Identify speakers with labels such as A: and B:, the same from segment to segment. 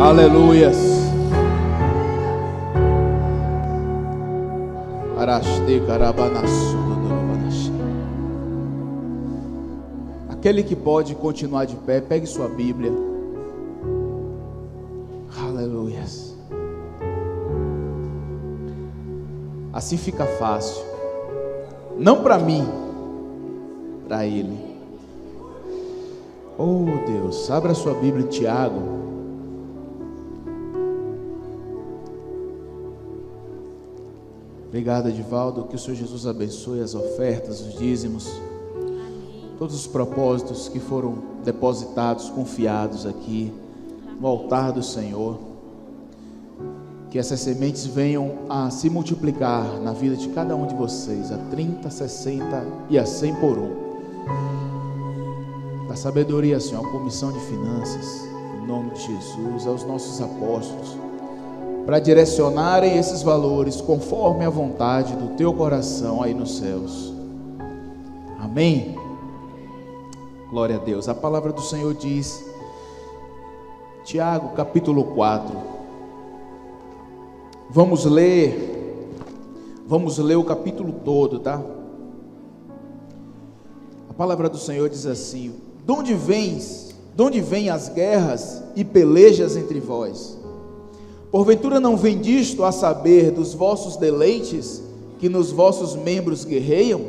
A: Aleluias. Aquele que pode continuar de pé, pegue sua Bíblia. Aleluias. Assim fica fácil. Não para mim, para Ele. Oh Deus, abra sua Bíblia em Tiago. Obrigado, Edivaldo. Que o Senhor Jesus abençoe as ofertas, os dízimos, todos os propósitos que foram depositados, confiados aqui no altar do Senhor. Que essas sementes venham a se multiplicar na vida de cada um de vocês, a 30, 60 e a 100 por um. Da sabedoria, Senhor, a comissão de finanças, em nome de Jesus, aos nossos apóstolos, para direcionarem esses valores conforme a vontade do teu coração aí nos céus. Amém. Glória a Deus. A palavra do Senhor diz, Tiago capítulo 4. Vamos ler o capítulo todo, tá? A palavra do Senhor diz assim: de onde vêm as guerras e pelejas entre vós? Porventura não vem disto a saber dos vossos deleites, que nos vossos membros guerreiam?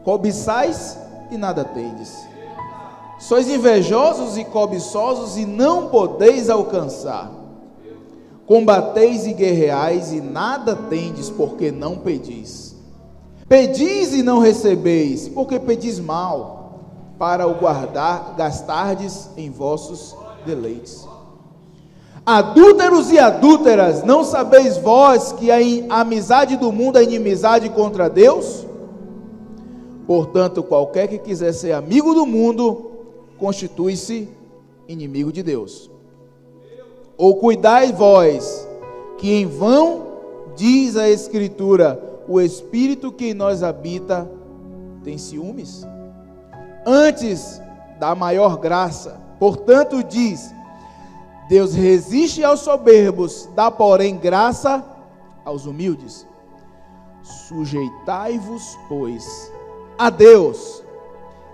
A: Cobiçais e nada tendes. Sois invejosos e cobiçosos e não podeis alcançar. Combateis e guerreais e nada tendes, porque não pedis. Pedis e não recebeis, porque pedis mal, para o gastardes em vossos deleites. Adúlteros e adúlteras, não sabeis vós que a amizade do mundo é inimizade contra Deus? Portanto, qualquer que quiser ser amigo do mundo, constitui-se inimigo de Deus. Ou cuidai vós, que em vão, diz a Escritura, o Espírito que em nós habita tem ciúmes? Antes da maior graça, portanto diz, Deus resiste aos soberbos, dá porém graça aos humildes. Sujeitai-vos, pois, a Deus,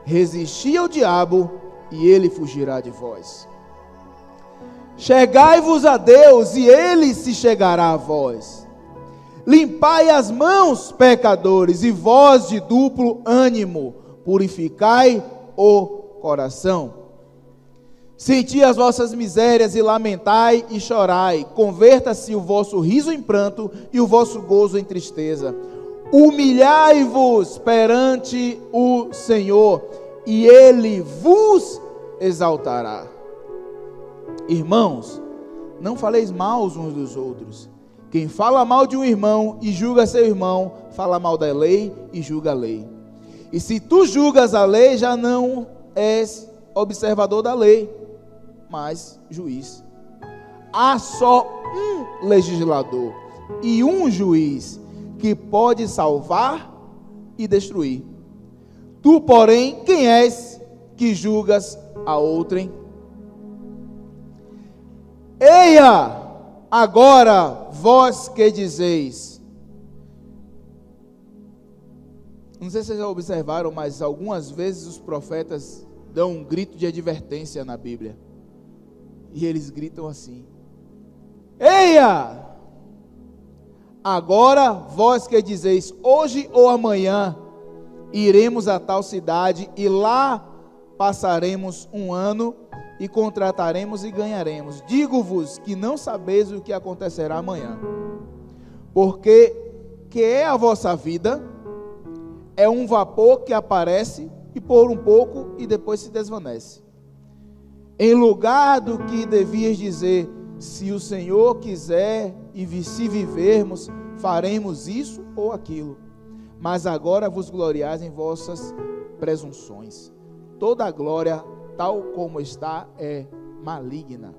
A: resisti ao diabo, e ele fugirá de vós. Chegai-vos a Deus, e ele se chegará a vós. Limpai as mãos, pecadores, e vós de duplo ânimo, purificai o coração. Senti as vossas misérias e lamentai e chorai. Converta-se o vosso riso em pranto e o vosso gozo em tristeza. Humilhai-vos perante o Senhor e Ele vos exaltará. Irmãos, não faleis mal uns dos outros. Quem fala mal de um irmão e julga seu irmão, fala mal da lei e julga a lei. E se tu julgas a lei, já não és observador da lei, mas juiz. Há só um legislador e um juiz que pode salvar e destruir. Tu, porém, quem és que julgas a outrem? Eia, agora vós que dizeis. Não sei se vocês já observaram, mas algumas vezes os profetas dão um grito de advertência na Bíblia. E eles gritam assim: eia! Agora vós que dizeis, hoje ou amanhã iremos a tal cidade e lá passaremos um ano e contrataremos e ganharemos. Digo-vos que não sabeis o que acontecerá amanhã. Porque que é a vossa vida? É um vapor que aparece e por um pouco e depois se desvanece. Em lugar do que devias dizer, se o Senhor quiser e se vivermos, faremos isso ou aquilo. Mas agora vos gloriais em vossas presunções. Toda a glória, tal como está, é maligna.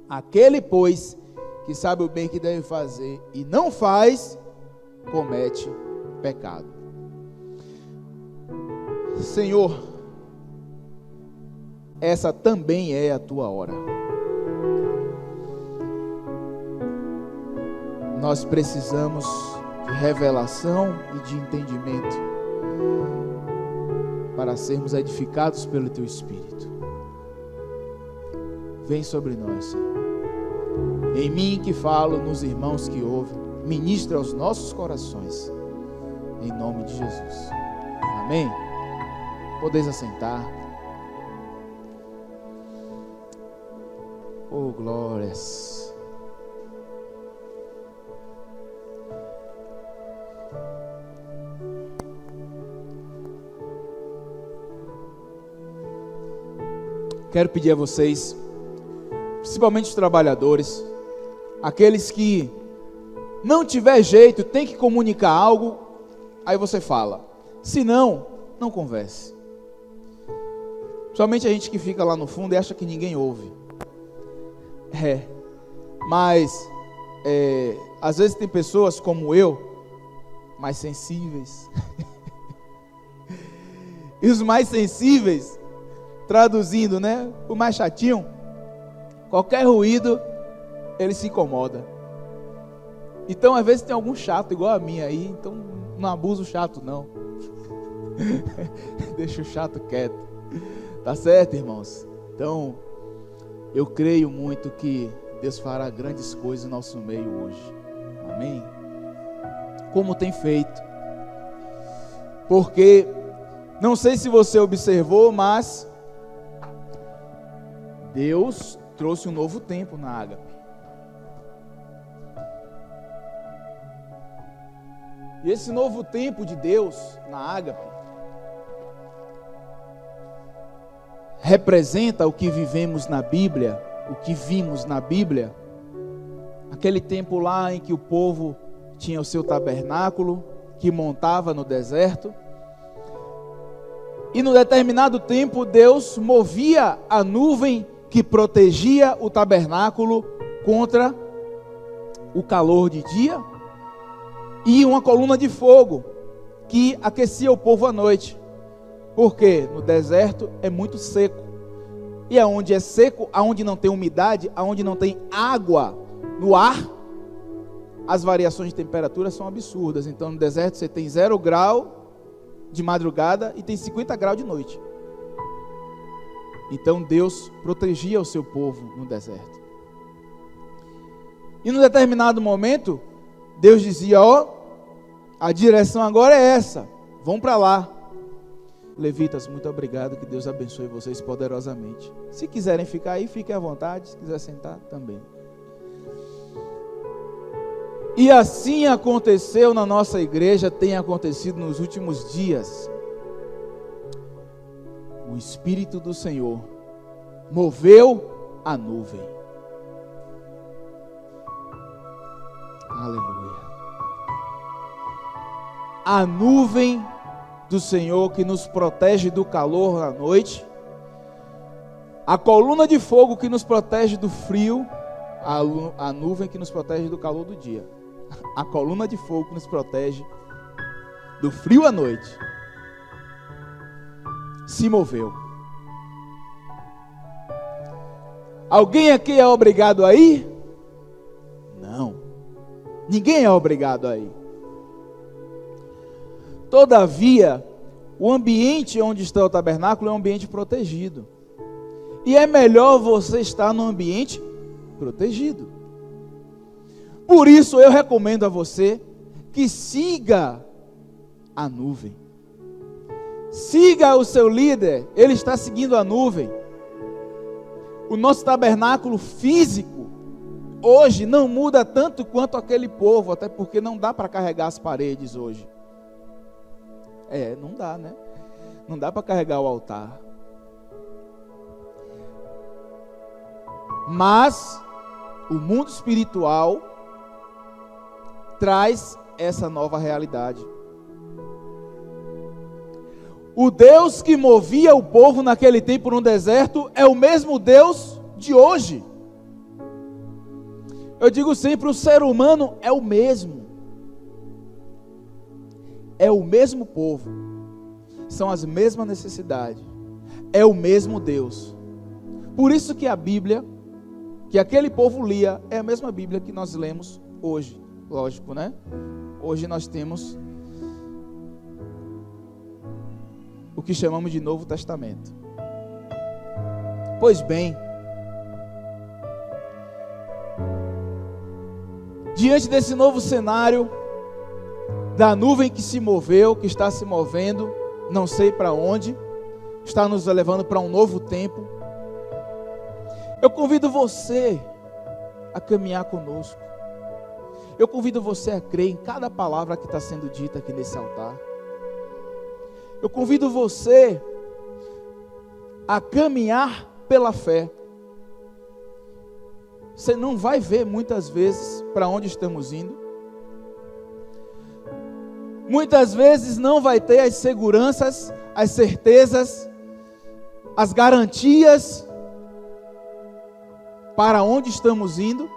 A: Aquele, pois, que sabe o bem que deve fazer e não faz, comete pecado. Senhor, essa também é a tua hora. nós precisamos de revelação e de entendimento para sermos edificados pelo Teu Espírito. Vem sobre nós, Senhor. Em mim que falo, nos irmãos que ouvem, ministra aos nossos corações, em nome de Jesus. Amém? Podeis assentar. Oh, glórias. Quero pedir a vocês, principalmente os trabalhadores, aqueles que não tiver jeito, tem que comunicar algo, aí você fala. Se não, não converse. Somente a gente que fica lá no fundo e acha que ninguém ouve. Mas às vezes tem pessoas como eu, mais sensíveis. E os mais sensíveis, traduzindo, né? O mais chatinho, qualquer ruído, ele se incomoda. Então, às vezes tem algum chato igual a mim aí, então não abusa o chato, não. Deixa o chato quieto. Tá certo, irmãos? Então, eu creio muito que Deus fará grandes coisas no nosso meio hoje. Amém? Como tem feito. Porque, não sei se você observou, mas Deus trouxe um novo tempo na Ágape. E esse novo tempo de Deus na Ágape representa o que vivemos na Bíblia, o que vimos na Bíblia, aquele tempo lá em que o povo tinha o seu tabernáculo, que montava no deserto, e no determinado tempo Deus movia a nuvem que protegia o tabernáculo contra o calor de dia, e uma coluna de fogo que aquecia o povo à noite. Porque no deserto é muito seco. E aonde é seco, aonde não tem umidade, aonde não tem água no ar, as variações de temperatura são absurdas. Então no deserto você tem 0 grau de madrugada e tem 50 graus de noite. Então Deus protegia o seu povo no deserto. E num determinado momento, Deus dizia: a direção agora é essa, vão para lá. Levitas, muito obrigado, que Deus abençoe vocês poderosamente. Se quiserem ficar aí, fiquem à vontade, se quiser sentar, também. E assim aconteceu na nossa igreja, tem acontecido nos últimos dias. O Espírito do Senhor moveu a nuvem. Aleluia. A nuvem do Senhor que nos protege do calor à noite, a coluna de fogo que nos protege do frio, a nuvem que nos protege do calor do dia, a coluna de fogo que nos protege do frio à noite, se moveu. Alguém aqui é obrigado a ir? Não, ninguém é obrigado a ir. Todavia, o ambiente onde está o tabernáculo é um ambiente protegido. E é melhor você estar num ambiente protegido. Por isso eu recomendo a você que siga a nuvem. Siga o seu líder, ele está seguindo a nuvem. O nosso tabernáculo físico hoje não muda tanto quanto aquele povo, até porque não dá para carregar as paredes hoje. Não dá, né? Não dá para carregar o altar. Mas o mundo espiritual traz essa nova realidade. O Deus que movia o povo naquele tempo no deserto é o mesmo Deus de hoje. Eu digo sempre, o ser humano é o mesmo. É o mesmo povo, são as mesmas necessidades, é o mesmo Deus. Por isso que a Bíblia, que aquele povo lia, é a mesma Bíblia que nós lemos hoje, lógico, né? Hoje nós temos o que chamamos de Novo Testamento. Pois bem, diante desse novo cenário, da nuvem que se moveu, que está se movendo, não sei para onde, está nos levando para um novo tempo, eu convido você a caminhar conosco. Eu convido você a crer em cada palavra que está sendo dita aqui nesse altar. Eu convido você a caminhar pela fé. Você não vai ver muitas vezes para onde estamos indo. Muitas vezes não vai ter as seguranças, as certezas, as garantias para onde estamos indo.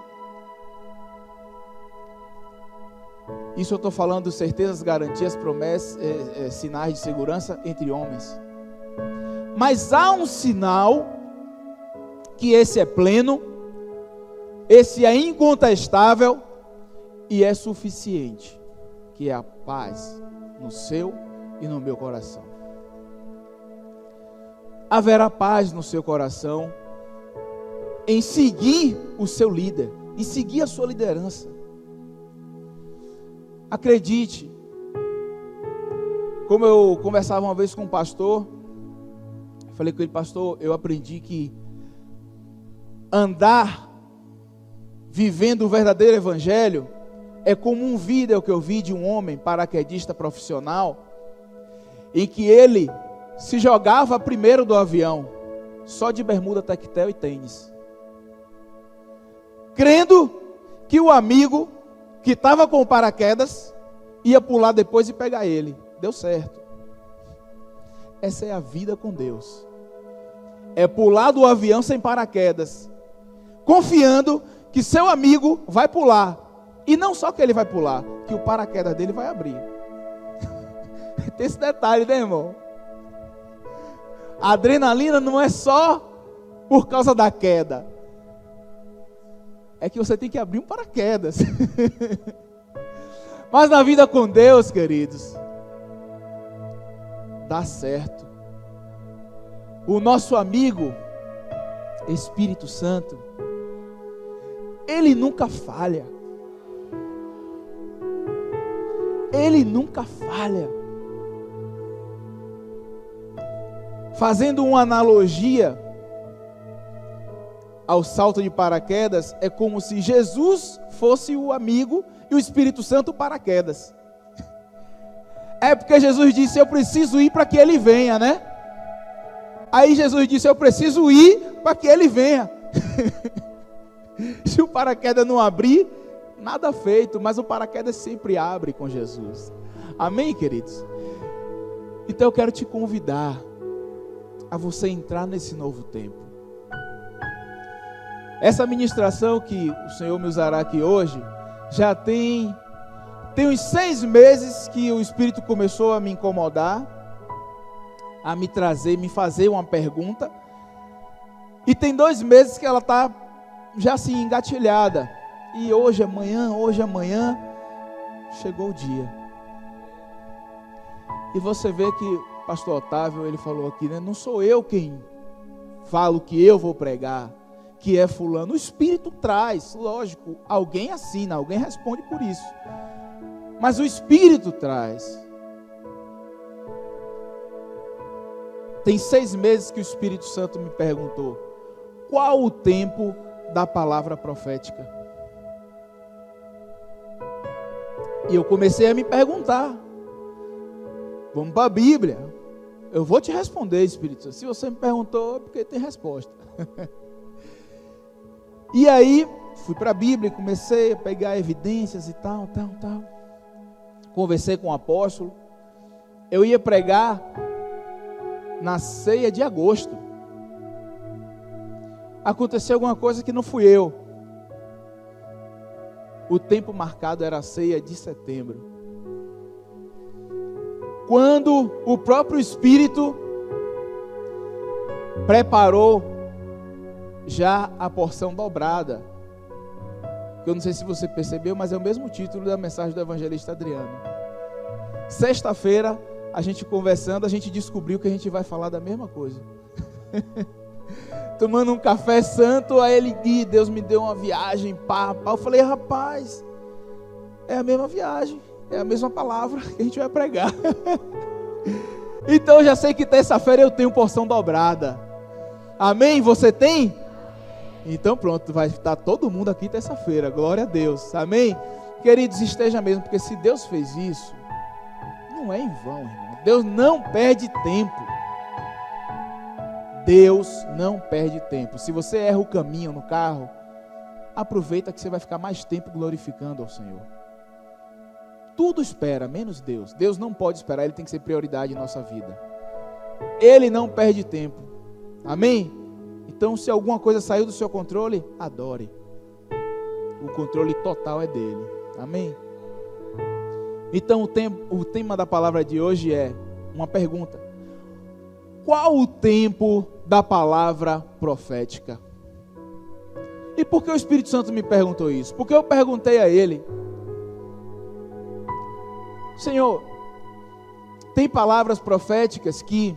A: Isso eu estou falando certezas, garantias, promessas, sinais de segurança entre homens. Mas há um sinal, que esse é pleno, esse é incontestável e é suficiente, que é a paz no seu e no meu coração. Haverá paz no seu coração em seguir o seu líder, em seguir a sua liderança. Acredite, como eu conversava uma vez com um pastor, falei com ele: pastor, eu aprendi que andar vivendo o verdadeiro evangelho é como um vídeo que eu vi de um homem paraquedista profissional, em que ele se jogava primeiro do avião, só de bermuda, tectel e tênis, crendo que o amigo que estava com o paraquedas ia pular depois e pegar ele. Deu certo. Essa é a vida com Deus. É pular do avião sem paraquedas, confiando que seu amigo vai pular. E não só que ele vai pular, que o paraquedas dele vai abrir. Tem esse detalhe, né, irmão? A adrenalina não é só por causa da queda. É que você tem que abrir um paraquedas. Mas na vida com Deus, queridos, dá certo. O nosso amigo Espírito Santo, ele nunca falha. Ele nunca falha. Fazendo uma analogia ao salto de paraquedas, é como se Jesus fosse o amigo e o Espírito Santo o paraquedas. É porque Jesus disse: eu preciso ir para que ele venha, né? Aí Jesus disse: eu preciso ir para que ele venha. Se o paraquedas não abrir, nada feito, mas o paraquedas sempre abre com Jesus. Amém, queridos? Então eu quero te convidar a você entrar nesse novo tempo. Essa ministração que o Senhor me usará aqui hoje, já tem uns 6 meses que o Espírito começou a me incomodar, a me trazer, me fazer uma pergunta, e tem 2 meses que ela está já assim engatilhada, e hoje, amanhã, chegou o dia. E você vê que o pastor Otávio, ele falou aqui, né? Não sou eu quem falo que eu vou pregar, que é fulano. O Espírito traz, lógico, alguém assina, alguém responde por isso, mas o Espírito traz. Tem 6 meses que o Espírito Santo me perguntou: qual o tempo da palavra profética? E eu comecei a me perguntar. Vamos para a Bíblia. Eu vou te responder, Espírito Santo. Se você me perguntou, é porque tem resposta. E aí, fui para a Bíblia e comecei a pegar evidências e tal. Conversei com o apóstolo. Eu ia pregar na ceia de agosto. Aconteceu alguma coisa que não fui eu. O tempo marcado era a ceia de setembro. Quando o próprio Espírito preparou já a porção dobrada, Eu não sei se você percebeu, mas é o mesmo título da mensagem do evangelista Adriano. Sexta-feira, a gente conversando, a gente descobriu que a gente vai falar da mesma coisa. Tomando um café santo, aí ele disse, Deus me deu uma viagem, pá. Eu falei, rapaz, é a mesma viagem, é a mesma palavra que a gente vai pregar. Então eu já sei que terça-feira eu tenho porção dobrada. Amém? Você tem? Então pronto, vai estar todo mundo aqui terça-feira, glória a Deus, amém? Queridos, esteja mesmo, porque se Deus fez isso, não é em vão, irmão. Deus não perde tempo. Deus não perde tempo. Se você erra o caminho no carro, aproveita que você vai ficar mais tempo glorificando ao Senhor. Tudo espera, menos Deus. Deus não pode esperar, Ele tem que ser prioridade em nossa vida. Ele não perde tempo, amém? Então, se alguma coisa saiu do seu controle, adore. O controle total é dele. Amém? Então, o tema da palavra de hoje é uma pergunta. Qual o tempo da palavra profética? E por que o Espírito Santo me perguntou isso? Porque eu perguntei a ele. Senhor, tem palavras proféticas que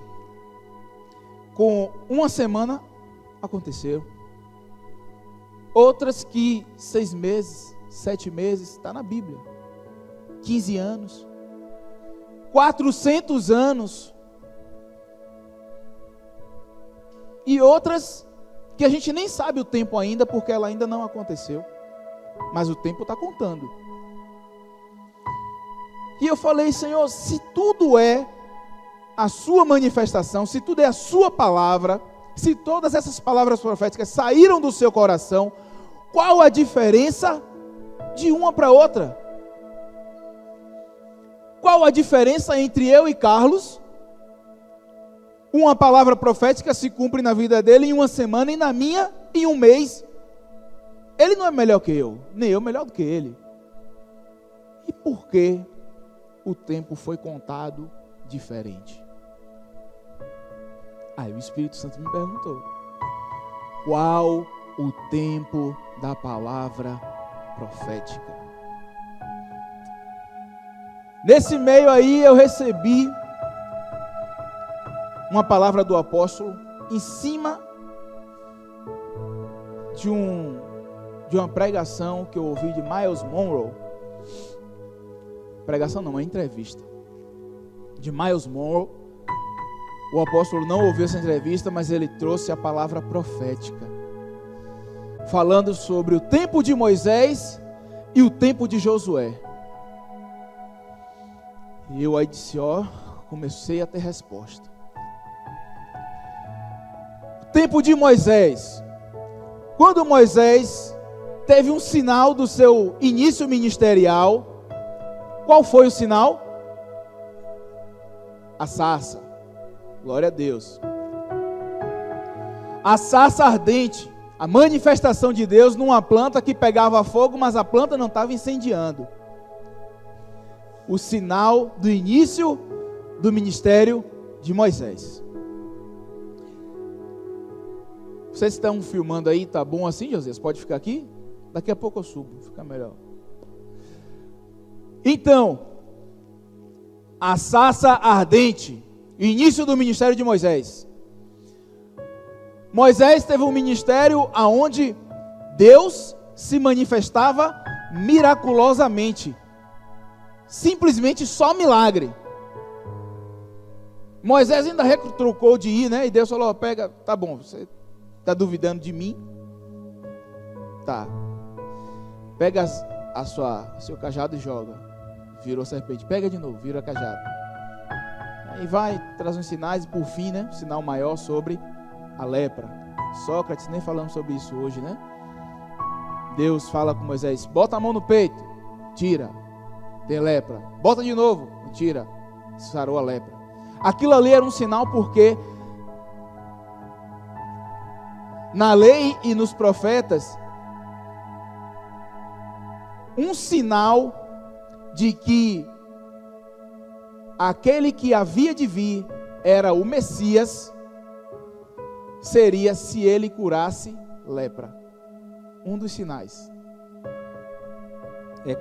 A: com uma semana aconteceram. Outras que 6 meses, 7 meses, está na Bíblia. 15 anos. 400 anos. E outras que a gente nem sabe o tempo ainda, porque ela ainda não aconteceu. Mas o tempo está contando. E eu falei, Senhor, se tudo é a sua manifestação, se tudo é a sua palavra, se todas essas palavras proféticas saíram do seu coração, qual a diferença de uma para outra? Qual a diferença entre eu e Carlos? Uma palavra profética se cumpre na vida dele em uma semana e na minha em um mês. Ele não é melhor que eu, nem eu melhor do que ele. E por que o tempo foi contado diferente? Aí o Espírito Santo me perguntou, qual o tempo da palavra profética? Nesse meio aí eu recebi uma palavra do apóstolo em cima de uma pregação que eu ouvi de Myles Munroe. Pregação não, uma entrevista de Myles Munroe. O apóstolo não ouviu essa entrevista, mas ele trouxe a palavra profética, falando sobre o tempo de Moisés e o tempo de Josué. E eu aí disse, comecei a ter resposta. O tempo de Moisés. Quando Moisés teve um sinal do seu início ministerial, qual foi o sinal? A sarça. Glória a Deus. A sarça ardente, a manifestação de Deus numa planta que pegava fogo, mas a planta não estava incendiando. O sinal do início do ministério de Moisés. Vocês estão filmando aí, tá bom assim, José? Pode ficar aqui? Daqui a pouco eu subo, fica melhor. Então, a sarça ardente, início do ministério de Moisés. Moisés teve um ministério aonde Deus se manifestava miraculosamente. Simplesmente só milagre. Moisés ainda retrucou de ir, né? E Deus falou, pega, tá bom, você está duvidando de mim? Tá. Pega seu cajado e joga. Virou serpente. Pega de novo, vira cajado. Aí vai, traz uns sinais e por fim, né? Sinal maior sobre a lepra. Sócrates, nem falamos sobre isso hoje, né? Deus fala com Moisés, bota a mão no peito, tira, tem lepra. Bota de novo, tira, sarou a lepra. Aquilo ali era um sinal porque na lei e nos profetas, um sinal de que aquele que havia de vir era o Messias, seria se ele curasse lepra. Um dos sinais.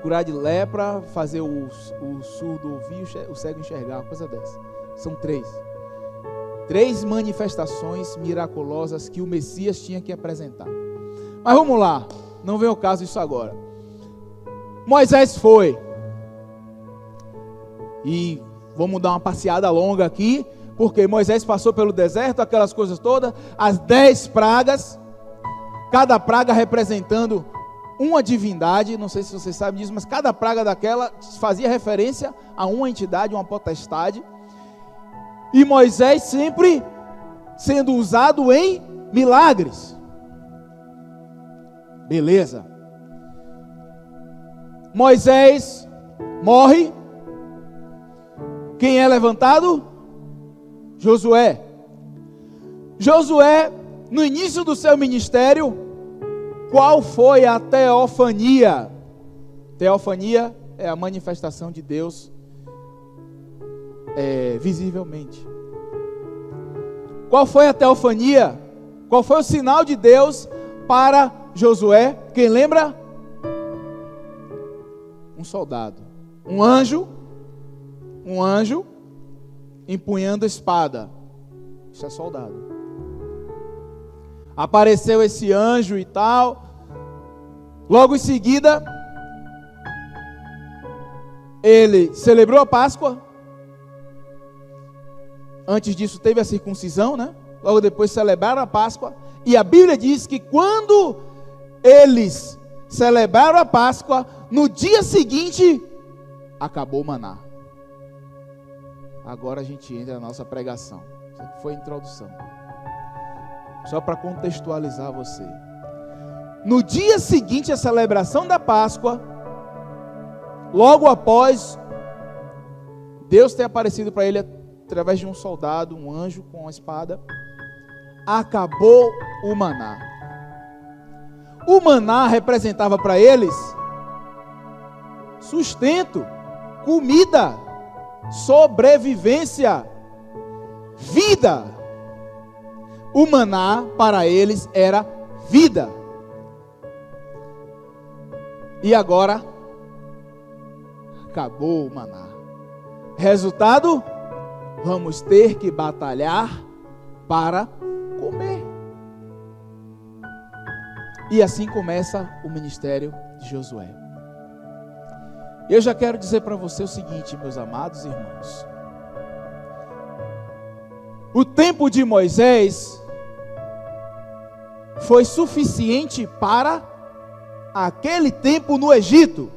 A: curar de lepra, fazer o surdo ouvir, o cego enxergar, coisa dessa. São 3. 3 manifestações miraculosas que o Messias tinha que apresentar. Mas vamos lá, não vem ao caso isso agora. Moisés foi. E vamos dar uma passeada longa aqui, porque Moisés passou pelo deserto, aquelas coisas todas, as 10 pragas, cada praga representando uma divindade, não sei se vocês sabem disso, mas cada praga daquela fazia referência a uma entidade, uma potestade. E Moisés sempre sendo usado em milagres. Beleza. Moisés morre. Quem é levantado? Josué. Josué, no início do seu ministério, qual foi a teofania? Teofania é a manifestação de Deus visivelmente. Qual foi a teofania? Qual foi o sinal de Deus para Josué? Quem lembra? Um soldado, um anjo empunhando a espada. Isso é soldado. Apareceu esse anjo e tal. Logo em seguida, ele celebrou a Páscoa. Antes disso teve a circuncisão, né? Logo depois celebraram a Páscoa. E a Bíblia diz que quando eles celebraram a Páscoa, no dia seguinte, acabou o maná. Agora a gente entra na nossa pregação. Isso aqui foi a introdução. Só para contextualizar você. No dia seguinte à celebração da Páscoa, logo após Deus ter aparecido para ele através de um soldado, um anjo com uma espada, acabou o maná. O maná representava para eles sustento, comida, sobrevivência, vida. O maná para eles era vida. E agora acabou o maná. Resultado? Vamos ter que batalhar para comer. E assim começa o ministério de Josué. Eu já quero dizer para você o seguinte, meus amados irmãos. O tempo de Moisés foi suficiente para aquele tempo no Egito.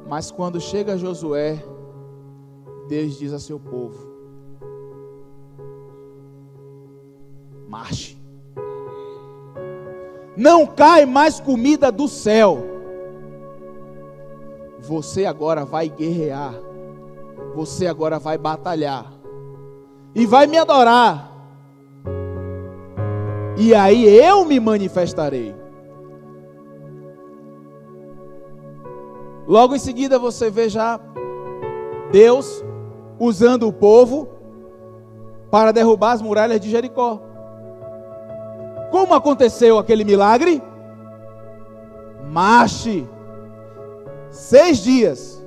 A: Mas quando chega Josué, Deus diz a seu povo: marche. Não cai mais comida do céu. Você agora vai guerrear. Você agora vai batalhar. E vai me adorar. E aí eu me manifestarei. Logo em seguida você vê já Deus usando o povo para derrubar as muralhas de Jericó. Como aconteceu aquele milagre? Marche 6 dias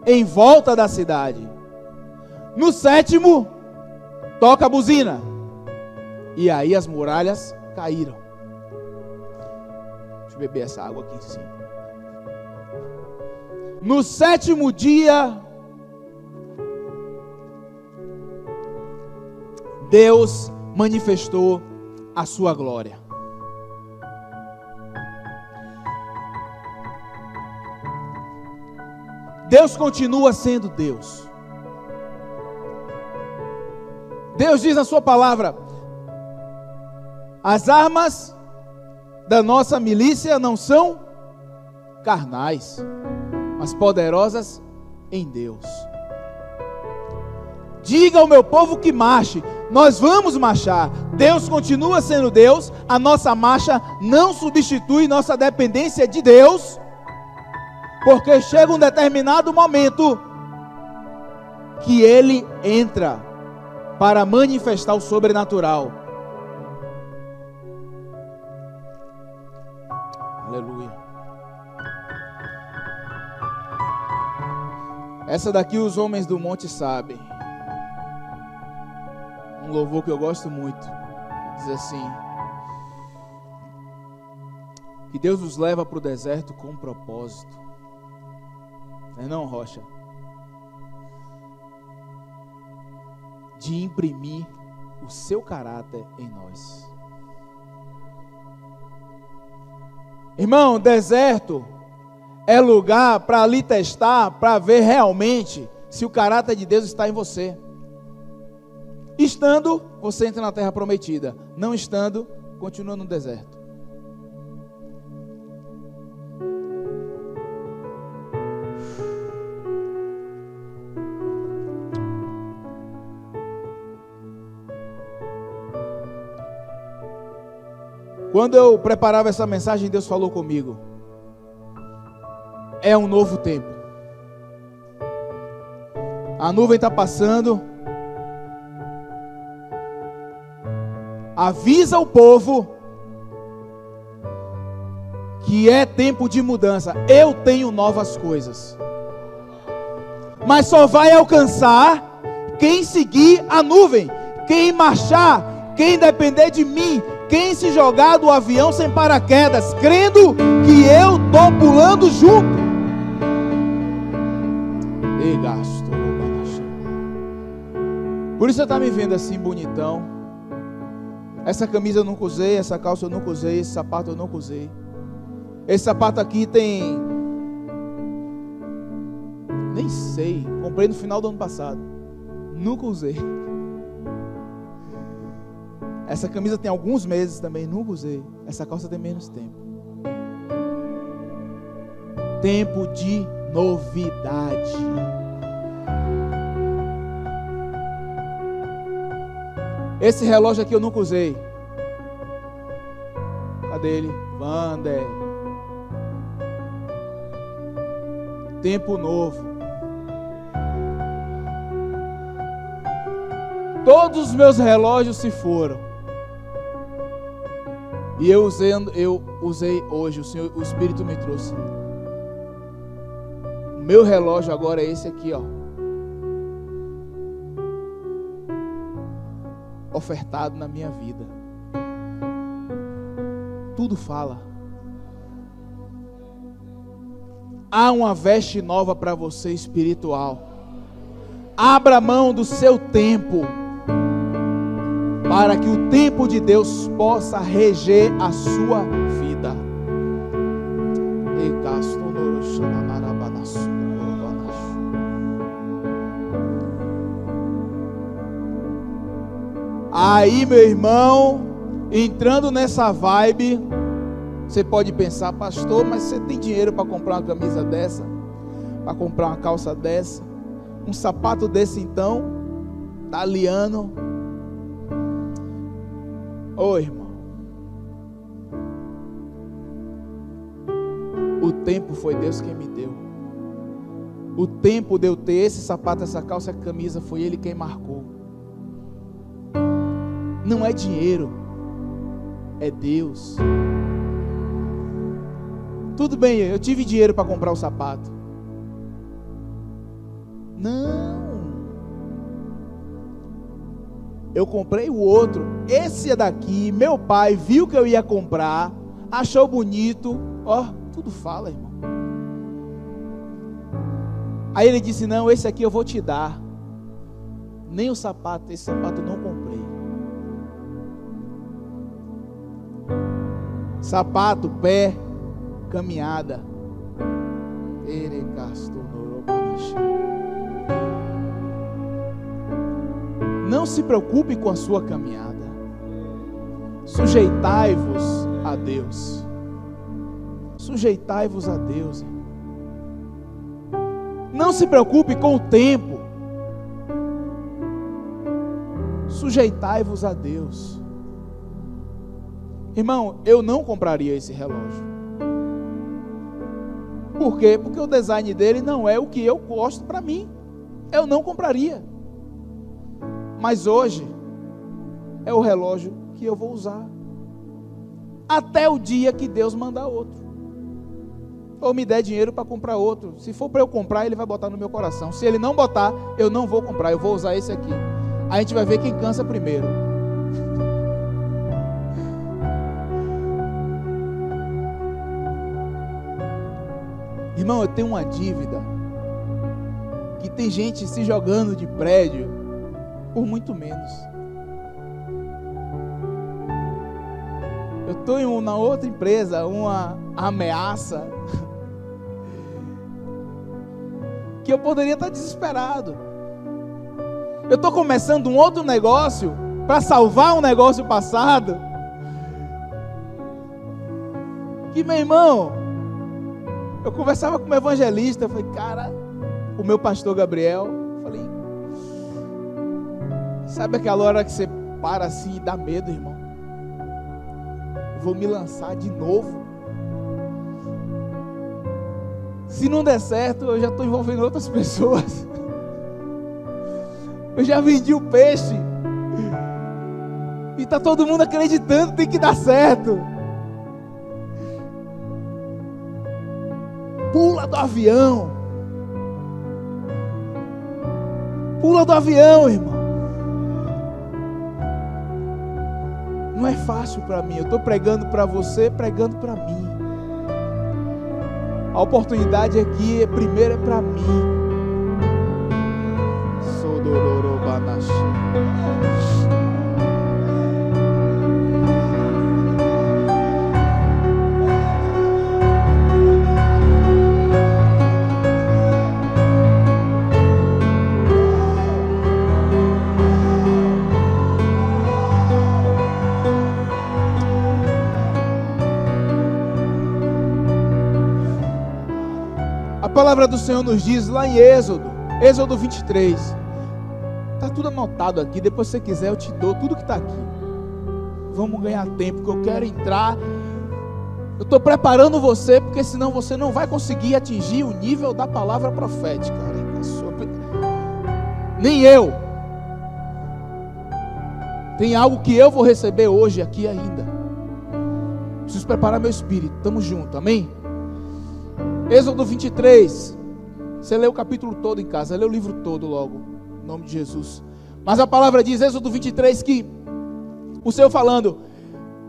A: em volta da cidade. No 7º, toca a buzina. E aí as muralhas caíram. Deixa eu beber essa água aqui sim. No 7º dia, Deus manifestou a sua glória. Deus continua sendo Deus. Deus diz na sua palavra: as armas da nossa milícia não são carnais, mas poderosas em Deus. Diga ao meu povo que marche. Nós vamos marchar. Deus continua sendo Deus. A nossa marcha não substitui nossa dependência de Deus, porque chega um determinado momento que Ele entra para manifestar o sobrenatural. Aleluia. Essa daqui os homens do monte sabem. Um louvor que eu gosto muito. Diz assim: que Deus nos leva para o deserto com um propósito. Não é não, Rocha? De imprimir o seu caráter em nós. Irmão, deserto é lugar para ali testar, para ver realmente se o caráter de Deus está em você. Estando, você entra na terra prometida. Não estando, continua no deserto. Quando eu preparava essa mensagem, Deus falou comigo: é um novo tempo. A nuvem está passando. Avisa o povo que é tempo de mudança. Eu tenho novas coisas. Mas só vai alcançar quem seguir a nuvem, quem marchar, quem depender de mim, quem se jogar do avião sem paraquedas, crendo que eu estou pulando junto. E gasto. Por isso você está me vendo assim bonitão. Essa camisa eu nunca usei, essa calça eu nunca usei, esse sapato eu nunca usei. Esse sapato aqui tem... nem sei, comprei no final do ano passado. Nunca usei. Essa camisa tem alguns meses também, nunca usei. Essa calça tem menos tempo. Tempo de novidade. Esse relógio aqui eu nunca usei. Cadê ele? Wander. Tempo novo. Todos os meus relógios se foram. E eu usei hoje, o Espírito me trouxe. O meu relógio agora é esse aqui, ó. Ofertado na minha vida. Tudo fala. Há uma veste nova para você espiritual. Abra mão do seu tempo, para que o tempo de Deus possa reger a sua vida. Aí, meu irmão, entrando nessa vibe, você pode pensar: pastor, mas você tem dinheiro para comprar uma camisa dessa? Para comprar uma calça dessa? Um sapato desse então? Italiano? Ô irmão, o tempo foi Deus quem me deu. O tempo de eu ter esse sapato, essa calça, essa camisa, foi Ele quem marcou. Não é dinheiro, é Deus. Tudo bem, eu tive dinheiro para comprar o sapato. Não. Eu comprei o outro. Esse é daqui. Meu pai viu que eu ia comprar, achou bonito. Ó, tudo fala, irmão. Aí ele disse: não, esse aqui eu vou te dar. Nem o sapato, esse sapato eu não comprei. Sapato, pé, caminhada. Não se preocupe com a sua caminhada. Sujeitai-vos a Deus. Sujeitai-vos a Deus. Não se preocupe com o tempo. Sujeitai-vos a Deus. Irmão, eu não compraria esse relógio. Por quê? Porque o design dele não é o que eu gosto para mim. Eu não compraria. Mas hoje é o relógio que eu vou usar até o dia que Deus mandar outro. ou me der dinheiro para comprar outro. Se for para eu comprar, ele vai botar no meu coração. Se ele não botar, eu não vou comprar, eu vou usar esse aqui. Aí a gente vai ver quem cansa primeiro. Irmão, eu tenho uma dívida que tem gente se jogando de prédio por muito menos. Eu estou na outra empresa, uma ameaça, que eu poderia estar desesperado. Eu estou começando um outro negócio para salvar um negócio passado. Que, meu irmão, eu conversava com um evangelista, eu falei, cara, o meu pastor Gabriel, eu falei, sabe aquela hora que você para assim e dá medo, irmão? Eu vou me lançar de novo. Se não der certo, eu já estou envolvendo outras pessoas. Eu já vendi o peixe. E está todo mundo acreditando, tem que dar certo. Pula do avião. Pula do avião, irmão. Não é fácil para mim. Eu estou pregando para você, pregando para mim. A oportunidade aqui, primeiro é para mim. A palavra do Senhor nos diz lá em Êxodo 23. Está tudo anotado aqui. Depois, se você quiser, eu te dou tudo que está aqui. Vamos ganhar tempo, que eu quero entrar. Eu estou preparando você, porque senão você não vai conseguir atingir o nível da palavra profética. Nem eu. Tem algo que eu vou receber hoje aqui ainda. Preciso preparar meu espírito. Estamos juntos, amém? Êxodo 23. Você lê o capítulo todo em casa, lê o livro todo logo, em nome de Jesus. Mas a palavra diz, Êxodo 23, que o Senhor falando,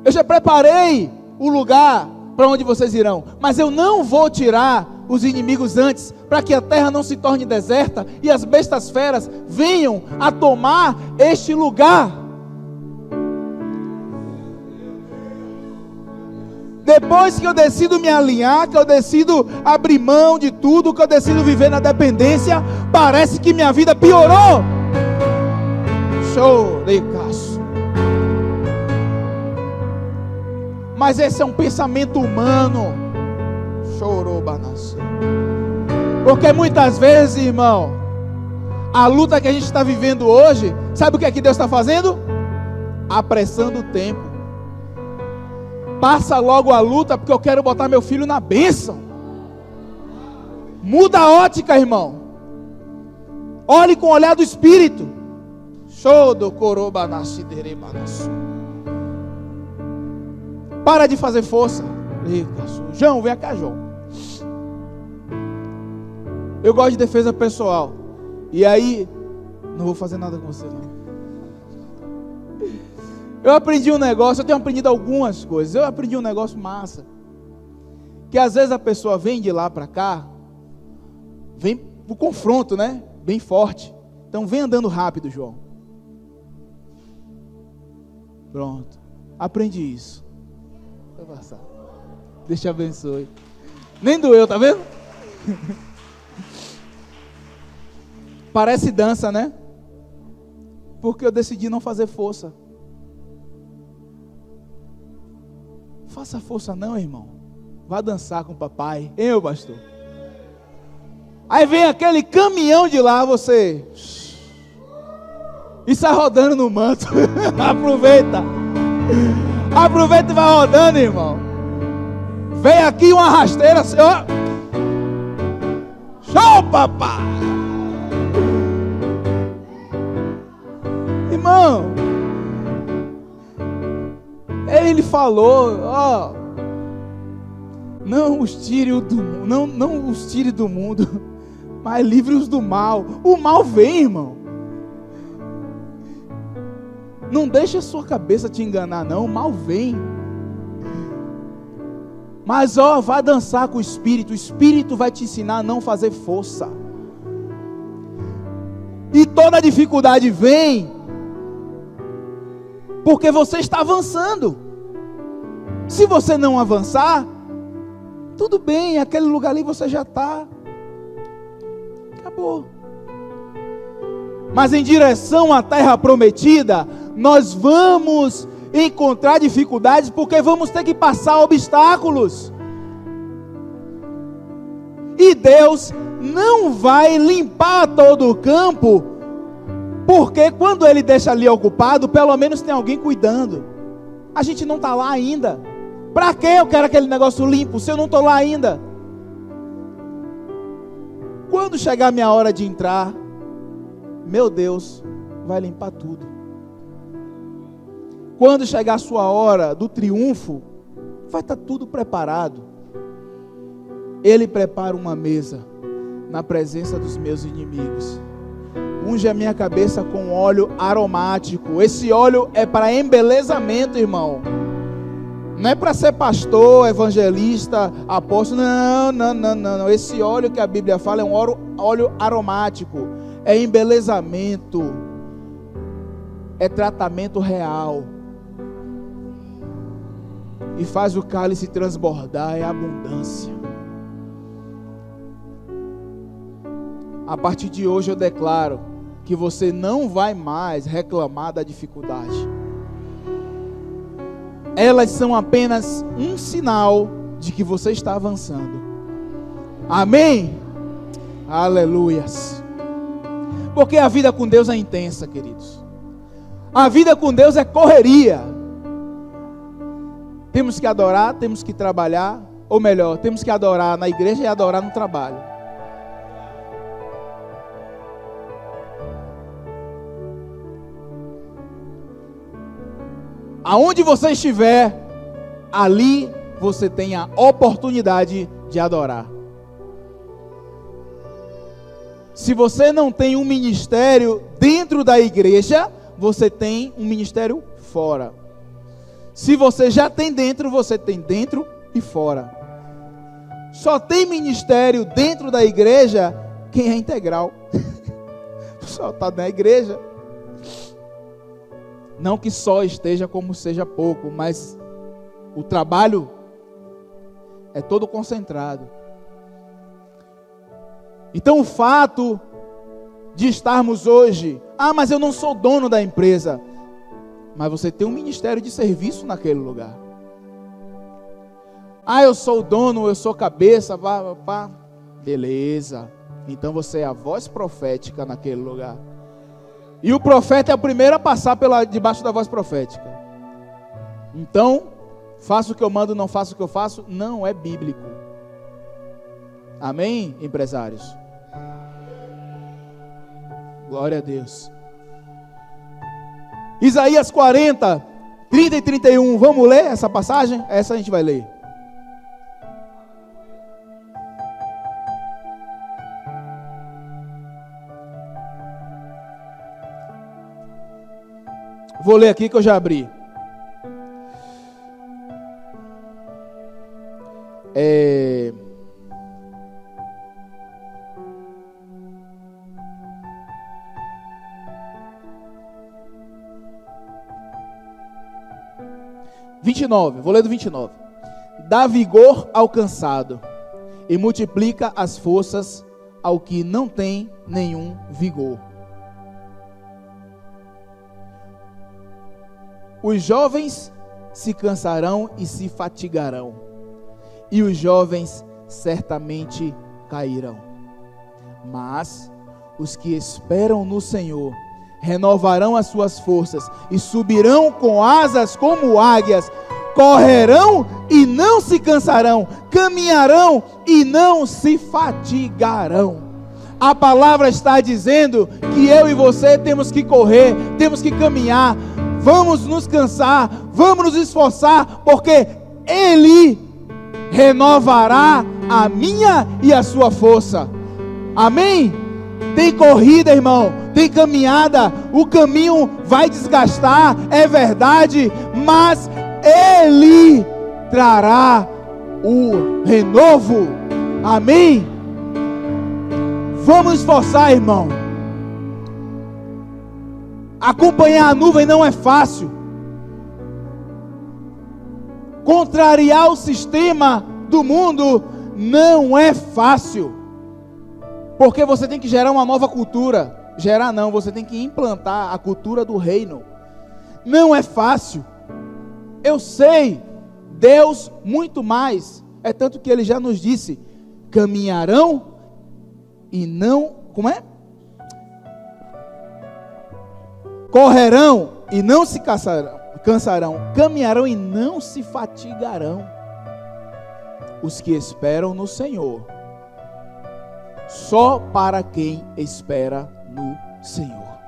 A: eu já preparei o lugar para onde vocês irão, mas eu não vou tirar os inimigos antes, para que a terra não se torne deserta e as bestas feras venham a tomar este lugar. Depois que eu decido me alinhar, que eu decido abrir mão de tudo, que eu decido viver na dependência, parece que minha vida piorou. Chorecaço. Mas esse é um pensamento humano. Chorobanaço. Porque muitas vezes, irmão, a luta que a gente está vivendo hoje, sabe o que é que Deus está fazendo? Apressando o tempo. Passa logo a luta, porque eu quero botar meu filho na bênção. Muda a ótica, irmão. Olhe com o olhar do Espírito. Para de fazer força. João, vem cá, João. Eu gosto de defesa pessoal. E aí, não vou fazer nada com você, não. Eu aprendi um negócio, eu tenho aprendido algumas coisas. Eu aprendi um negócio massa. Que às vezes a pessoa vem de lá para cá, vem o confronto, né? Bem forte. Então vem andando rápido, João. Pronto. Aprendi isso. Vai passar. Deus te abençoe. Nem doeu, tá vendo? Parece dança, né? Porque eu decidi não fazer força. Faça força não, irmão. Vá dançar com o papai. Hein, meu pastor? Aí vem aquele caminhão de lá, você... E sai rodando no manto. Aproveita. Aproveita e vai rodando, irmão. Vem aqui uma rasteira, senhor. Show, papai. Irmão, ele falou, ó, não os tire do mundo, mas livre-os do mal. O mal vem, irmão. Não deixe a sua cabeça te enganar, não. O mal vem. Mas vá dançar com o Espírito. O Espírito vai te ensinar a não fazer força. E toda dificuldade vem porque você está avançando. Se você não avançar, tudo bem, aquele lugar ali você já está. Acabou. Mas em direção à terra prometida, nós vamos encontrar dificuldades, porque vamos ter que passar obstáculos. E Deus não vai limpar todo o campo, porque quando Ele deixa ali ocupado, pelo menos tem alguém cuidando. A gente não está lá ainda. Para que eu quero aquele negócio limpo, se eu não estou lá ainda? Quando chegar a minha hora de entrar, meu Deus vai limpar tudo. Quando chegar a sua hora do triunfo, vai estar tudo preparado. Ele prepara uma mesa na presença dos meus inimigos. Unge a minha cabeça com óleo aromático. Esse óleo é para embelezamento, irmão. Não é para ser pastor, evangelista, apóstolo. Não. Esse óleo que a Bíblia fala é um óleo aromático. É embelezamento. É tratamento real. E faz o cálice transbordar. É abundância. A partir de hoje eu declaro que você não vai mais reclamar da dificuldade. Elas são apenas um sinal de que você está avançando. Amém? Aleluias. Porque a vida com Deus é intensa, queridos. A vida com Deus é correria. Temos que adorar, temos que trabalhar. Ou melhor, temos que adorar na igreja e adorar no trabalho. Aonde você estiver, ali você tem a oportunidade de adorar. Se você não tem um ministério dentro da igreja, você tem um ministério fora. Se você já tem dentro, você tem dentro e fora. Só tem ministério dentro da igreja quem é integral. Só está na igreja. Não que só esteja como seja pouco, mas o trabalho é todo concentrado. Então o fato de estarmos hoje, mas eu não sou dono da empresa, mas você tem um ministério de serviço naquele lugar. Eu sou o dono, eu sou cabeça, beleza. Então você é a voz profética naquele lugar. E o profeta é o primeiro a passar debaixo da voz profética. Então, faço o que eu mando, não faço o que eu faço, não é bíblico. Amém, empresários? Glória a Deus. Isaías 40, 30 e 31. Vamos ler essa passagem? Essa a gente vai ler. Vou ler aqui que eu já abri. Vou ler do 29. Dá vigor ao cansado e multiplica as forças ao que não tem nenhum vigor. Os jovens se cansarão e se fatigarão, e os jovens certamente cairão. Mas os que esperam no Senhor renovarão as suas forças e subirão com asas como águias, correrão e não se cansarão, caminharão e não se fatigarão. A palavra está dizendo que eu e você temos que correr, temos que caminhar, vamos nos cansar, vamos nos esforçar, porque Ele renovará a minha e a sua força. Amém? Tem corrida, irmão, tem caminhada, o caminho vai desgastar, é verdade, mas Ele trará o renovo. Amém? Vamos esforçar, irmão. Acompanhar a nuvem não é fácil. Contrariar o sistema do mundo não é fácil. Porque você tem que gerar uma nova cultura. Gerar não, você tem que implantar a cultura do reino. Não é fácil. Eu sei, Deus muito mais. É tanto que Ele já nos disse: caminharão e não, como é? Correrão e não se cansarão, caminharão e não se fatigarão. Os que esperam no Senhor. Só para quem espera no Senhor.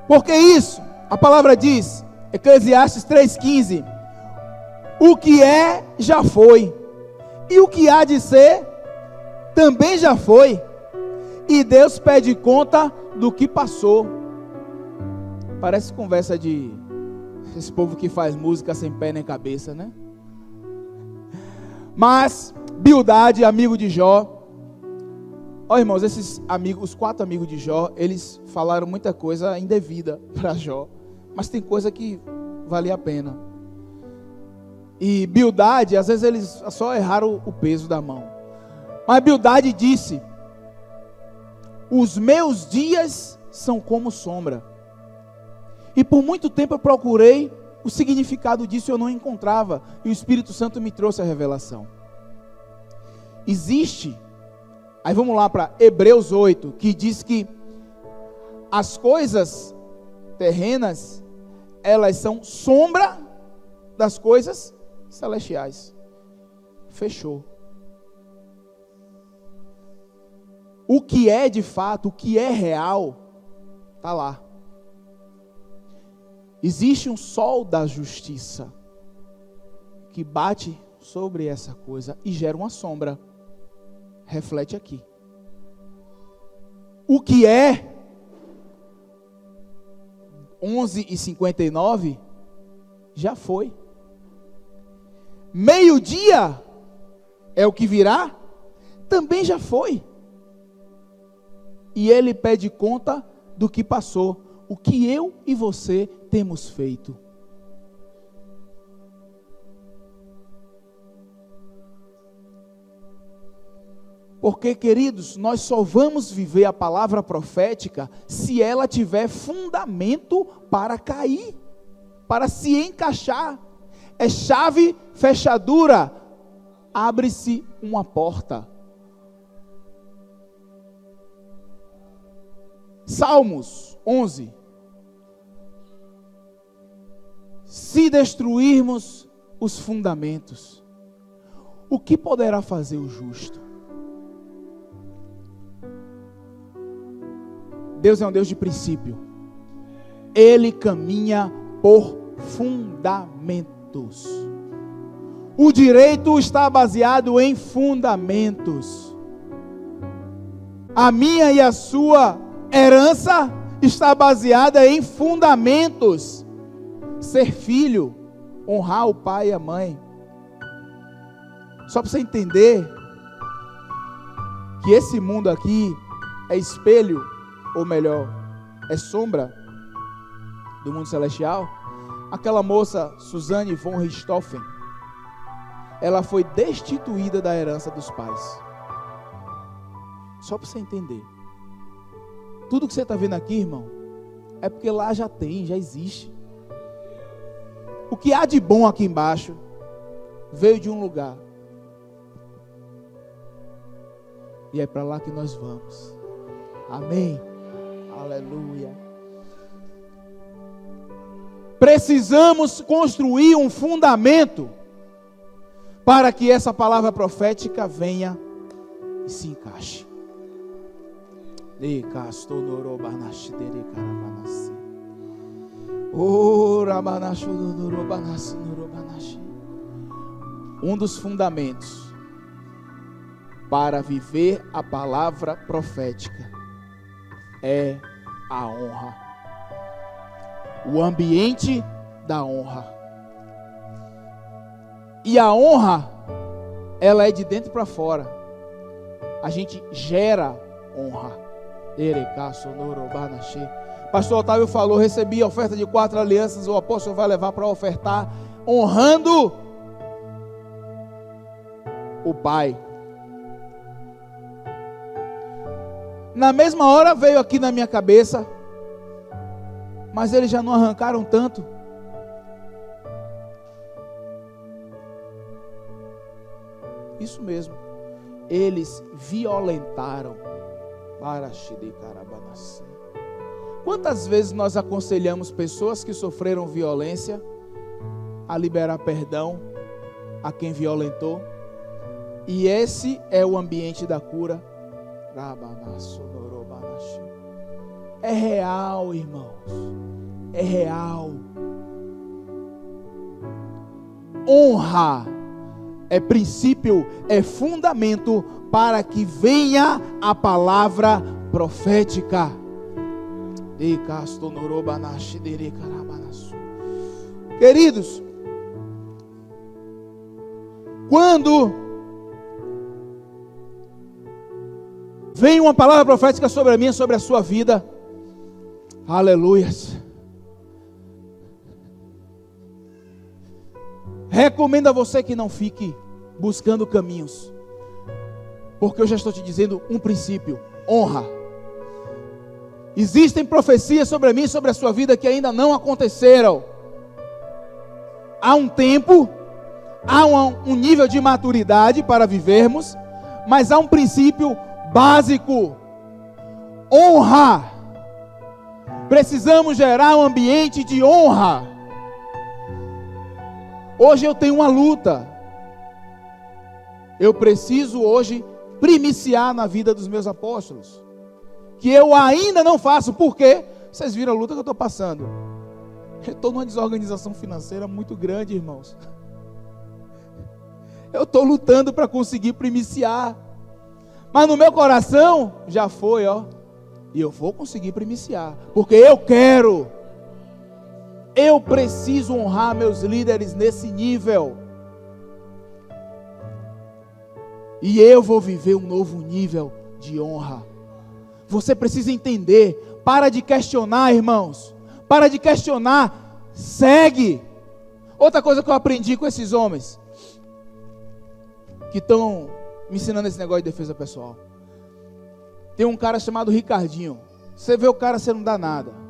A: Porque isso, a palavra diz, Eclesiastes 3,15: o que é, já foi, e o que há de ser, também já foi, e Deus pede conta do que passou. Parece conversa de esse povo que faz música sem pé nem cabeça, né? Mas Bildade, amigo de Jó, ó irmãos, esses amigos, os 4 amigos de Jó, eles falaram muita coisa indevida para Jó, mas tem coisa que valia a pena. E Bildade, às vezes eles só erraram o peso da mão, mas Bildade disse: os meus dias são como sombra. E por muito tempo eu procurei o significado disso, eu não encontrava, e o Espírito Santo me trouxe a revelação. Existe, aí vamos lá para Hebreus 8, que diz que as coisas terrenas, elas são sombra das coisas celestiais. Fechou. O que é de fato, o que é real, está lá. Existe um sol da justiça que bate sobre essa coisa e gera uma sombra. Reflete aqui. O que é 11h59 já foi. Meio-dia é o que virá, também já foi. E Ele pede conta do que passou, o que eu e você temos feito. Porque, queridos, nós só vamos viver a palavra profética se ela tiver fundamento para cair, para se encaixar. É chave, fechadura, abre-se uma porta. Salmos 11. Se destruirmos os fundamentos, o que poderá fazer o justo? Deus é um Deus de princípio. Ele caminha por fundamentos. O direito está baseado em fundamentos. A minha e a sua herança está baseada em fundamentos. Ser filho, honrar o pai e a mãe. Só para você entender que esse mundo aqui é espelho, ou melhor, é sombra do mundo celestial. Aquela moça, Suzanne von Richthofen, ela foi destituída da herança dos pais. Só para você entender. Tudo que você está vendo aqui, irmão, é porque lá já tem, já existe. O que há de bom aqui embaixo veio de um lugar. E é para lá que nós vamos. Amém. Aleluia. Precisamos construir um fundamento para que essa palavra profética venha e se encaixe. Um dos fundamentos para viver a palavra profética é a honra. O ambiente da honra. E a honra, ela é de dentro para fora. A gente gera honra. Pastor Otávio falou: recebi a oferta de 4 alianças, o apóstolo vai levar para ofertar, honrando o Pai. Na mesma hora veio aqui na minha cabeça: mas eles já não arrancaram tanto? Isso mesmo, eles violentaram. Quantas vezes nós aconselhamos pessoas que sofreram violência a liberar perdão a quem violentou? E esse é o ambiente da cura. É real, irmãos. É real. Honra é princípio, é fundamento para que venha a palavra profética. Queridos, quando vem uma palavra profética sobre a minha, sobre a sua vida, aleluias, recomendo a você que não fique buscando caminhos, porque eu já estou te dizendo um princípio: honra. Existem profecias sobre a mim e sobre a sua vida que ainda não aconteceram. Há um tempo, há um nível de maturidade para vivermos, mas há um princípio básico: honra. Precisamos gerar um ambiente de honra. Hoje eu tenho uma luta. Eu preciso hoje primiciar na vida dos meus apóstolos, que eu ainda não faço. Por quê? Vocês viram a luta que eu estou passando. Eu estou numa desorganização financeira muito grande, irmãos. Eu estou lutando para conseguir primiciar, mas no meu coração já foi, e eu vou conseguir primiciar, porque eu quero. Eu preciso honrar meus líderes nesse nível. E eu vou viver um novo nível de honra. Você precisa entender. Para de questionar, irmãos. Para de questionar. Segue. Outra coisa que eu aprendi com esses homens que estão me ensinando esse negócio de defesa pessoal. Tem um cara chamado Ricardinho. Você vê o cara, você não dá nada.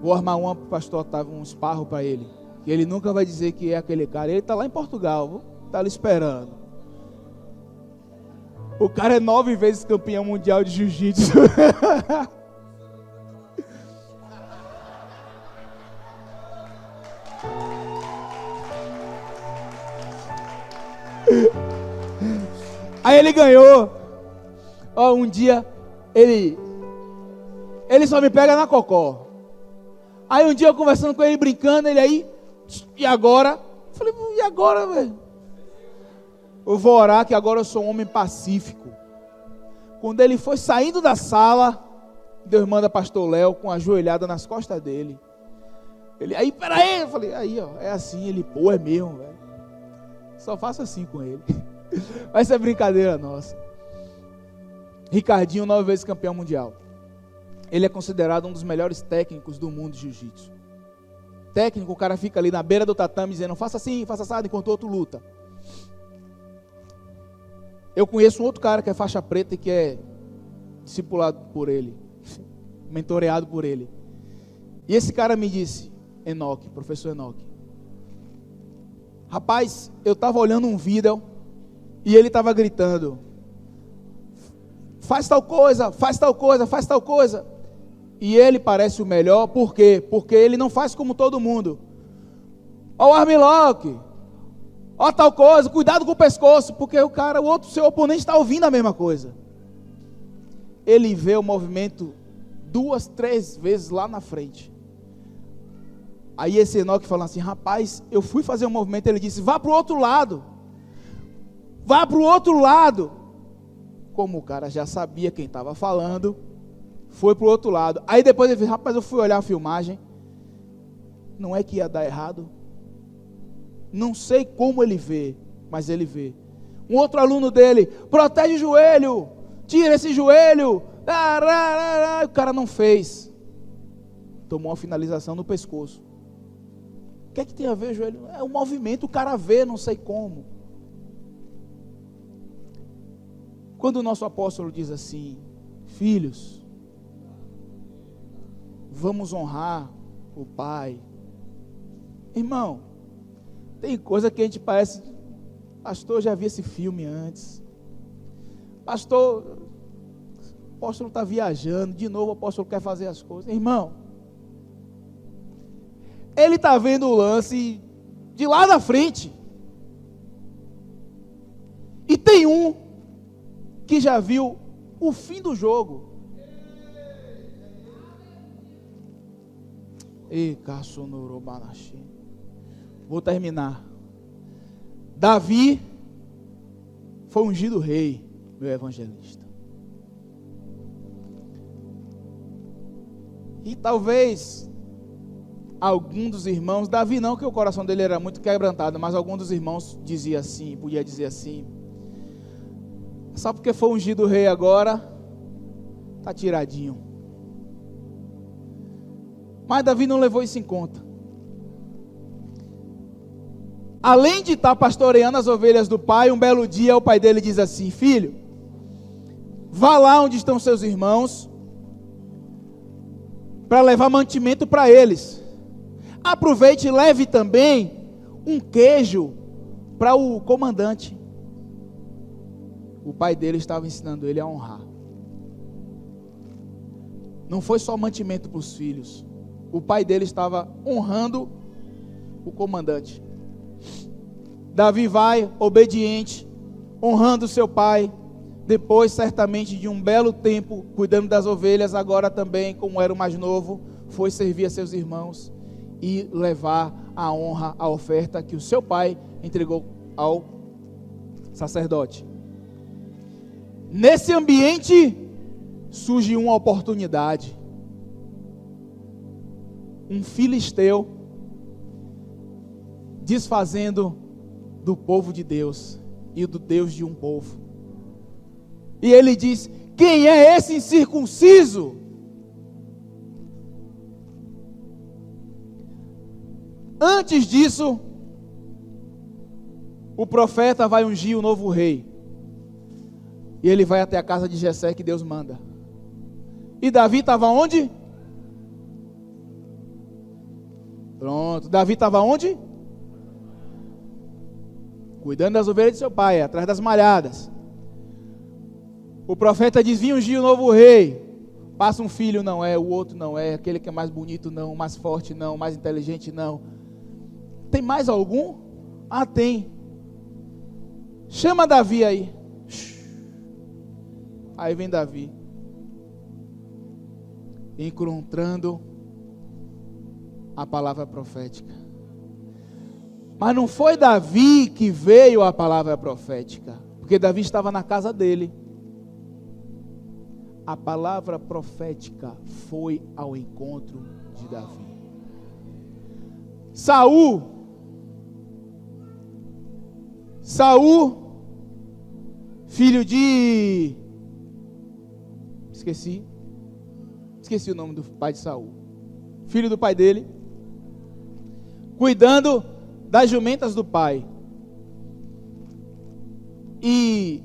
A: Vou armar uma para o pastor Otávio, um esparro para ele. Que ele nunca vai dizer que é aquele cara. Ele está lá em Portugal, está ali esperando. O cara é 9 vezes campeão mundial de jiu-jitsu. Aí ele ganhou. Um dia ele só me pega na cocó. Aí um dia eu conversando com ele, brincando, ele aí, e agora? Eu falei, e agora, velho? Eu vou orar que agora eu sou um homem pacífico. Quando ele foi saindo da sala, Deus manda pastor Léo com a joelhada nas costas dele. Ele, aí, peraí, eu falei, aí, é assim. Ele, é mesmo, velho. Só faço assim com ele. Vai ser brincadeira nossa. Ricardinho, 9 vezes campeão mundial. Ele é considerado um dos melhores técnicos do mundo de jiu-jitsu. Técnico, o cara fica ali na beira do tatame dizendo, faça assim, faça assado, enquanto o outro luta. Eu conheço um outro cara que é faixa preta e que é discipulado por ele, mentoreado por ele. E esse cara me disse, Enoque, professor Enoque, rapaz, eu estava olhando um vídeo e ele estava gritando, faz tal coisa, faz tal coisa, faz tal coisa. E ele parece o melhor, por quê? Porque ele não faz como todo mundo. Ó o armlock, ó tal coisa, cuidado com o pescoço, porque o outro, seu oponente está ouvindo a mesma coisa. Ele vê o movimento 2, 3 vezes lá na frente. Aí esse Enoque falou assim, rapaz, eu fui fazer um movimento, ele disse, vá para o outro lado. vá para o outro lado. Como o cara já sabia quem estava falando, foi para o outro lado. Aí depois ele disse, rapaz, eu fui olhar a filmagem, não é que ia dar errado? Não sei como ele vê, mas ele vê. Um outro aluno dele, protege o joelho, tira esse joelho. O cara não fez. Tomou uma finalização no pescoço. O que é que tem a ver o joelho? É o movimento, o cara vê, não sei como. Quando o nosso apóstolo diz assim, filhos, vamos honrar o pai. Irmão, tem coisa que a gente parece, pastor, eu já vi esse filme antes. Pastor, o apóstolo está viajando, de novo o apóstolo quer fazer as coisas. Irmão, ele está vendo o lance de lá da frente. E tem um que já viu o fim do jogo. Vou terminar. Davi foi ungido rei, meu evangelista. E talvez algum dos irmãos, Davi não, que o coração dele era muito quebrantado, mas algum dos irmãos dizia assim, podia dizer assim, só porque foi ungido rei agora, está tiradinho. Mas Davi não levou isso em conta. Além de estar pastoreando as ovelhas do pai, um belo dia o pai dele diz assim, filho, vá lá onde estão seus irmãos, para levar mantimento para eles. Aproveite e leve também um queijo para o comandante. O pai dele estava ensinando ele a honrar. Não foi só mantimento para os filhos. O pai dele estava honrando o comandante. Davi vai, obediente, honrando seu pai. Depois, certamente, de um belo tempo, cuidando das ovelhas, agora também, como era o mais novo, foi servir a seus irmãos e levar a honra, a oferta que o seu pai entregou ao sacerdote. Nesse ambiente, surge uma oportunidade. Um filisteu, desfazendo do povo de Deus e do Deus de um povo. E ele diz, quem é esse incircunciso? Antes disso, o profeta vai ungir o novo rei. E ele vai até a casa de Jessé que Deus manda. E Davi estava onde? Pronto, Davi estava onde? Cuidando das ovelhas de seu pai, atrás das malhadas. O profeta diz, vim ungir o novo rei. Passa um filho, não é, o outro não é, aquele que é mais bonito não, mais forte não, mais inteligente não. Tem mais algum? Ah, tem. Chama Davi aí. Aí vem Davi, encontrando a palavra profética. Mas não foi Davi que veio a palavra profética, porque Davi estava na casa dele. A palavra profética foi ao encontro de Davi. Saul, filho de... Esqueci o nome do pai de Saul. Filho do pai dele, cuidando das jumentas do pai. E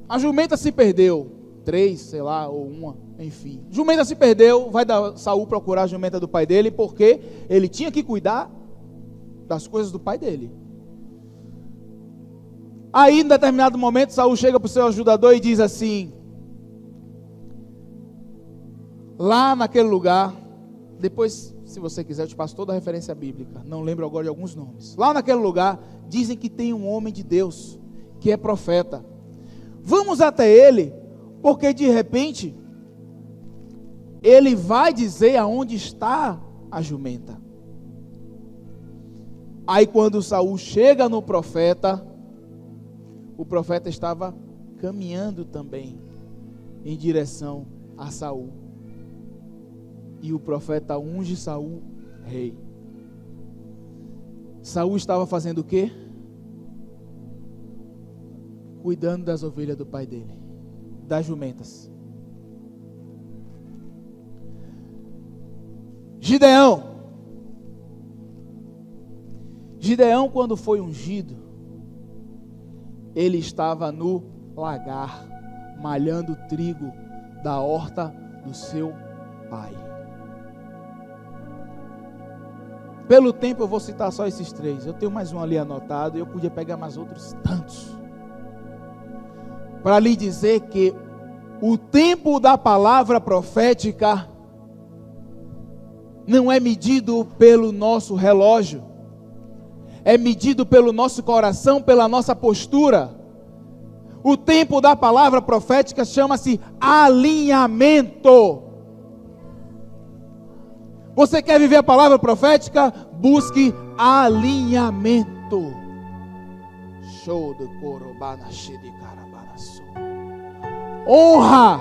A: a jumenta se perdeu. 3, sei lá, ou uma, enfim. Jumenta se perdeu, vai Saul procurar a jumenta do pai dele, porque ele tinha que cuidar das coisas do pai dele. Aí, em determinado momento, Saul chega para o seu ajudador e diz assim, lá naquele lugar, depois, se você quiser, eu te passo toda a referência bíblica, não lembro agora de alguns nomes. Lá naquele lugar, dizem que tem um homem de Deus, que é profeta. Vamos até ele, porque de repente, ele vai dizer aonde está a jumenta. Aí quando Saul chega no profeta, o profeta estava caminhando também em direção a Saul. E o profeta unge Saul rei. Saul estava fazendo o quê? Cuidando das ovelhas do pai dele, das jumentas. Gideão, quando foi ungido, ele estava no lagar, malhando trigo da horta do seu pai. Pelo tempo eu vou citar só esses 3. Eu tenho mais um ali anotado e eu podia pegar mais outros tantos. Para lhe dizer que o tempo da palavra profética não é medido pelo nosso relógio, é medido pelo nosso coração, pela nossa postura. O tempo da palavra profética chama-se alinhamento. Você quer viver a palavra profética? Busque alinhamento. Show do corobana de carabanaçu. Honra.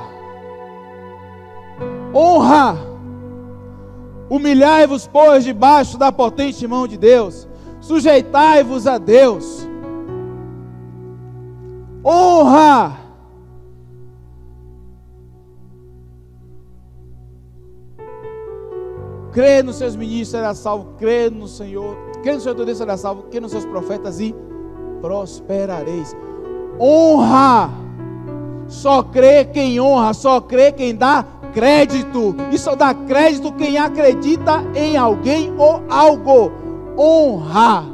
A: Honra. Humilhai-vos, pois, debaixo da potente mão de Deus. Sujeitai-vos a Deus. Honra. Crê nos seus ministros, será salvo. Crê no Senhor. Crê no Senhor teu Deus, será salvo. Crê nos seus profetas e prosperareis. Honra. Só crê quem honra. Só crê quem dá crédito. E só dá crédito quem acredita em alguém ou algo. Honra.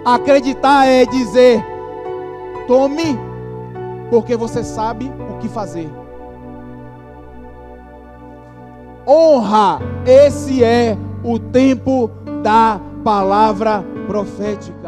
A: Acreditar é dizer: tome, porque você sabe o que fazer. Honra. Esse é o tempo da palavra profética.